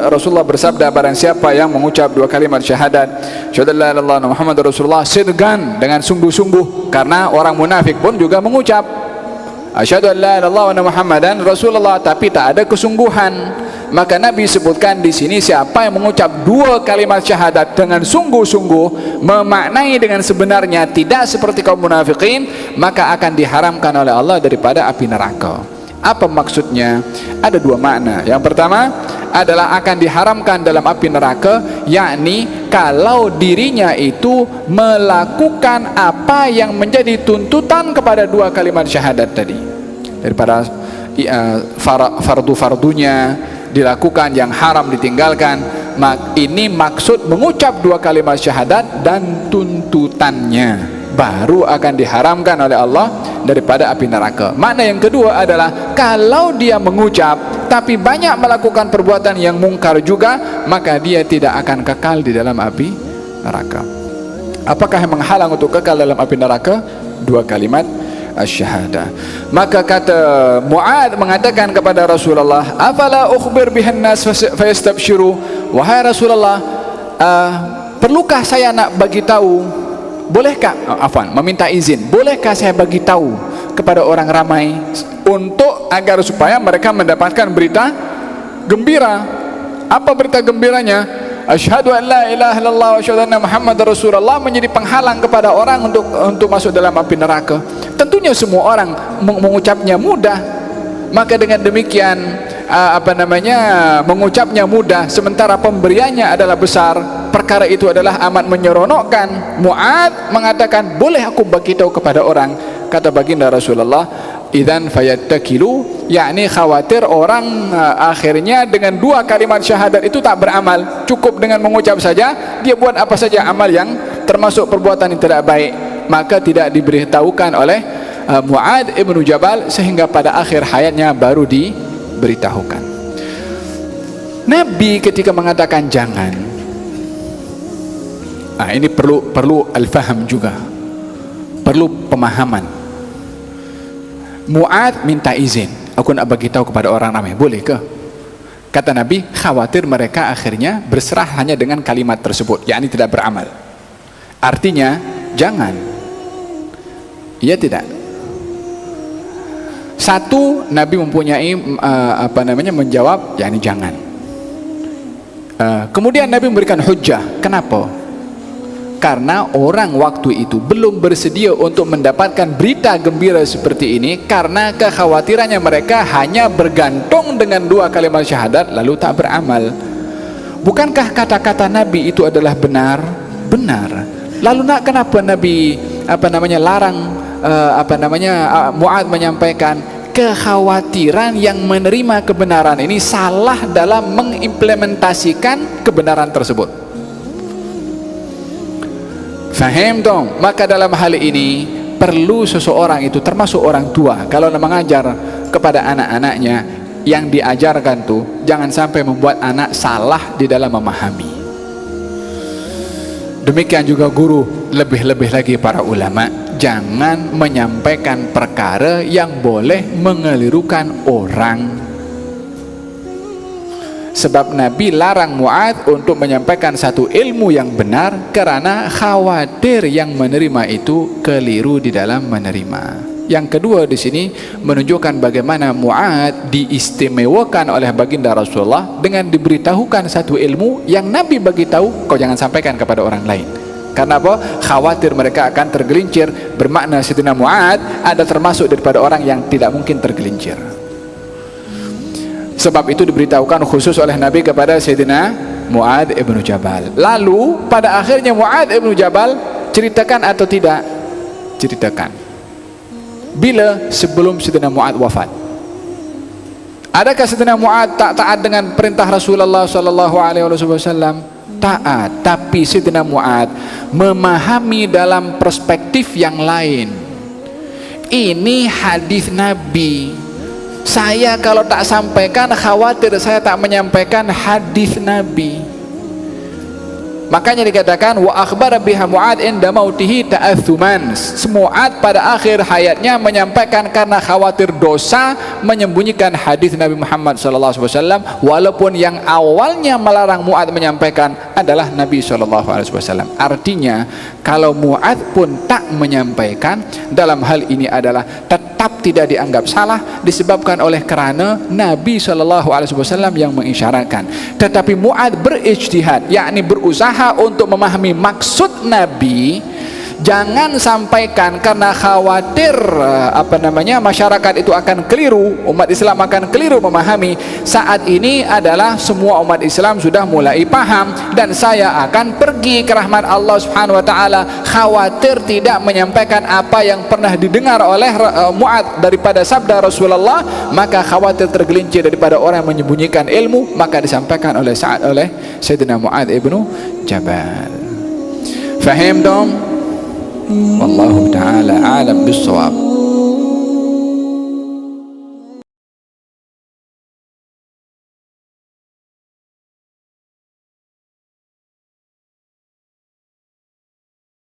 Rasulullah bersabda, barang siapa yang mengucap dua kalimat syahadat, syahadu an la ilaha illallah Muhammad Rasulullah, sidqan, dengan sungguh-sungguh, karena orang munafik pun juga mengucap asyhadu an la ilaha illallah wa Muhammadan Rasulullah, tapi tak ada kesungguhan. Maka Nabi sebutkan di sini, siapa yang mengucap dua kalimat syahadat dengan sungguh-sungguh, memaknai dengan sebenarnya, tidak seperti kaum munafikin, maka akan diharamkan oleh Allah daripada api neraka. Apa maksudnya? Ada dua makna. Yang pertama adalah akan diharamkan dalam api neraka, yakni kalau dirinya itu melakukan apa yang menjadi tuntutan kepada dua kalimat syahadat tadi, daripada fardu-fardunya dilakukan, yang haram ditinggalkan. Ini maksud mengucap dua kalimat syahadat dan tuntutannya, baru akan diharamkan oleh Allah daripada api neraka. Makna yang kedua adalah kalau dia mengucap tapi banyak melakukan perbuatan yang mungkar juga, maka dia tidak akan kekal di dalam api neraka. Apakah yang menghalang untuk kekal dalam api neraka? Dua kalimat asyhadah. Maka kata Mu'adz mengatakan kepada Rasulullah, afala ukhbir bihan nas fayastabshiru, wahai Rasulullah, perlukah saya nak bagi tahu, bolehkah, meminta izin, bolehkah saya bagi tahu kepada orang ramai untuk agar supaya mereka mendapatkan berita gembira? Apa berita gembiranya? Asyhadu an la ilaha illallah wa asyhadu anna Muhammadar Rasulullah menjadi penghalang kepada orang untuk masuk dalam api neraka. Tentunya semua orang mengucapnya mudah. Maka dengan demikian mengucapnya mudah sementara pemberiannya adalah besar, perkara itu adalah amat menyeronokkan. Mu'adz mengatakan, boleh aku bagi tahu kepada orang? Kata baginda Rasulullah, idzan fayattakilu, yakni khawatir orang akhirnya dengan dua kalimat syahadat itu tak beramal, cukup dengan mengucap saja, dia buat apa saja amal yang termasuk perbuatan yang tidak baik, maka tidak diberitahukan oleh Mu'adz ibnu Jabal, sehingga pada akhir hayatnya baru diberitahukan. Nabi ketika mengatakan jangan, ini perlu al-faham juga, perlu pemahaman. Mu'adz minta izin, aku nak bagi tahu kepada orang ramai, boleh ke? Kata Nabi, khawatir mereka akhirnya berserah hanya dengan kalimat tersebut, yakni tidak beramal. Artinya jangan. Iya tidak? Satu, Nabi mempunyai menjawab, yakni jangan. Kemudian Nabi memberikan hujjah. Kenapa? Karena orang waktu itu belum bersedia untuk mendapatkan berita gembira seperti ini, karena kekhawatirannya mereka hanya bergantung dengan dua kalimat syahadat lalu tak beramal. Bukankah kata-kata Nabi itu adalah benar? Benar. Lalu kenapa Nabi larang Mu'adz menyampaikan? Kekhawatiran yang menerima kebenaran ini salah dalam mengimplementasikan kebenaran tersebut. Faham dong? Maka dalam hal ini perlu seseorang itu, termasuk orang tua, kalau mengajar kepada anak-anaknya, yang diajarkan tuh jangan sampai membuat anak salah di dalam memahami. Demikian juga guru, lebih-lebih lagi para ulama, jangan menyampaikan perkara yang boleh mengelirukan orang. Sebab Nabi larang Mu'adz untuk menyampaikan satu ilmu yang benar karena khawatir yang menerima itu keliru di dalam menerima. Yang kedua di sini menunjukkan bagaimana Mu'adz diistimewakan oleh baginda Rasulullah dengan diberitahukan satu ilmu yang Nabi bagi tahu, kau jangan sampaikan kepada orang lain. Karena apa? Khawatir mereka akan tergelincir. Bermakna Sayyidina Mu'adz ada termasuk daripada orang yang tidak mungkin tergelincir. Sebab itu diberitahukan khusus oleh Nabi kepada Sayyidina Mu'adz ibnu Jabal. Lalu pada akhirnya Mu'adz ibnu Jabal ceritakan atau tidak? Ceritakan. Bila? Sebelum Sayyidina Mu'adz wafat. Adakah Sayyidina Mu'adz tak taat dengan perintah Rasulullah SAW? Taat, tapi Sayyidina Mu'adz memahami dalam perspektif yang lain. Ini hadis Nabi. Saya kalau tak sampaikan khawatir saya tak menyampaikan hadis Nabi. Makanya dikatakan wa akhbara biha Mu'adz inda mautihi ta'atsuman. Mu'adz pada akhir hayatnya menyampaikan karena khawatir dosa, menyembunyikan hadis Nabi Muhammad sallallahu alaihi wasallam, walaupun yang awalnya melarang Mu'adz menyampaikan adalah Nabi sallallahu alaihi wasallam. Artinya kalau Mu'adz pun tak menyampaikan, dalam hal ini adalah tetap tidak dianggap salah disebabkan oleh kerana Nabi sallallahu alaihi wasallam yang mengisyaratkan. Tetapi Mu'adz berijtihad, yakni berusaha untuk memahami maksud Nabi. Jangan sampaikan karena khawatir masyarakat itu akan keliru, umat Islam akan keliru memahami. Saat ini adalah semua umat Islam sudah mulai paham dan saya akan pergi ke rahmat Allah Subhanahu wa taala. Khawatir tidak menyampaikan apa yang pernah didengar oleh Mu'adz daripada sabda Rasulullah, maka khawatir tergelincir daripada orang yang menyembunyikan ilmu, maka disampaikan oleh Sayyidina Mu'adz ibnu Jabal. Fahim dong? Wallahu ta'ala alam bis-shawab.